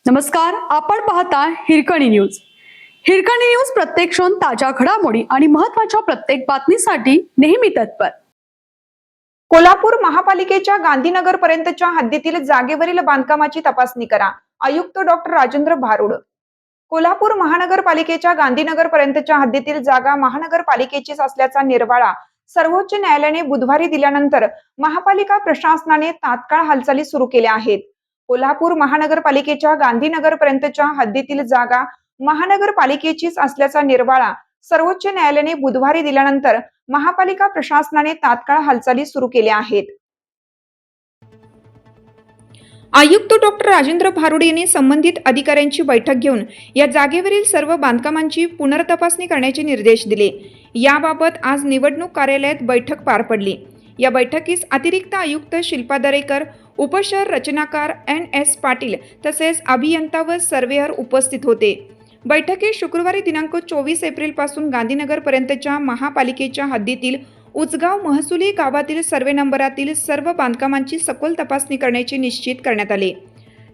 नमस्कार, आपण पाहता हिरकणी न्यूज. हिरकणी न्यूज प्रत्येक क्षण ताज्या घडामोडी आणि महत्त्वाच्या प्रत्येक बातमीसाठी नेहमी तत्पर. कोल्हापूर महापालिकेच्या गांधीनगर पर्यंतच्या हद्दीतील जागेवरील बांधकामाची तपासणी करा. आयुक्त डॉक्टर राजेंद्र भारुड. कोल्हापूर महानगरपालिकेच्या गांधीनगर पर्यंतच्या हद्दीतील जागा महानगरपालिकेचीच असल्याचा निर्वाळा सर्वोच्च न्यायालयाने बुधवारी दिल्यानंतर महापालिका प्रशासनाने तात्काळ हालचाली सुरू केल्या आहेत. कोल्हापूर महानगरपालिकेच्या गांधीनगर पर्यंतच्या हद्दीतील जागा महानगरपालिकेचीच असल्याचा निर्वाळा सर्वोच्च न्यायालयाने बुधवारी दिल्यानंतर महापालिका प्रशासनाने तात्काळ हालचाली सुरू केल्या आहेत. आयुक्त डॉक्टर राजेंद्र भारुड यांनी संबंधित अधिकाऱ्यांची बैठक घेऊन या जागेवरील सर्व बांधकामांची पुनर्तपासणी करण्याचे निर्देश दिले. याबाबत आज निवडणूक कार्यालयात बैठक पार पडली. या बैठकीस अतिरिक्त आयुक्त शिल्पा दरेकर, उपशहर रचनाकार NS पाटील तसेच अभियंता व सर्वेअर उपस्थित होते. बैठकीत शुक्रवारी दिनांक 24 एप्रिल पासून गांधीनगर पर्यंतच्या महापालिकेच्या हद्दीतील उचगाव महसुली गावातील सर्वे नंबरातील सर्व बांधकामांची सखोल तपासणी करण्याचे निश्चित करण्यात आले.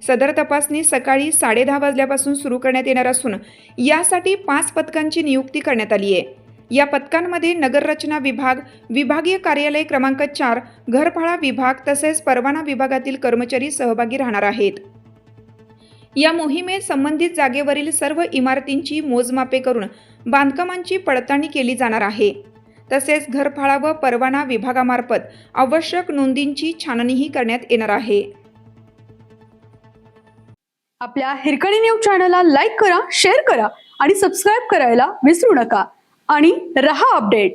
सदर तपासणी सकाळी 10:30 वाजल्यापासून सुरू करण्यात येणार असून यासाठी 5 पथकांची नियुक्ती करण्यात आली आहे. या पथकांमध्ये नगररचना विभाग, विभागीय कार्यालय क्रमांक 4, घरफाळा विभाग तसेच परवाना विभागातील कर्मचारी सहभागी राहणार आहेत. या मोहिमेत संबंधित जागेवरील सर्व इमारतींची मोजमापे करून बांधकामांची पडताळणी केली जाणार आहे. तसेच घरफाळा व परवाना विभागामार्फत आवश्यक नोंदींची छाननीही करण्यात येणार आहे. आपल्या हिरकणी न्यूज चॅनलला लाईक करा, शेअर करा आणि सबस्क्राईब करायला विसरू नका आणि रहा अपडेट.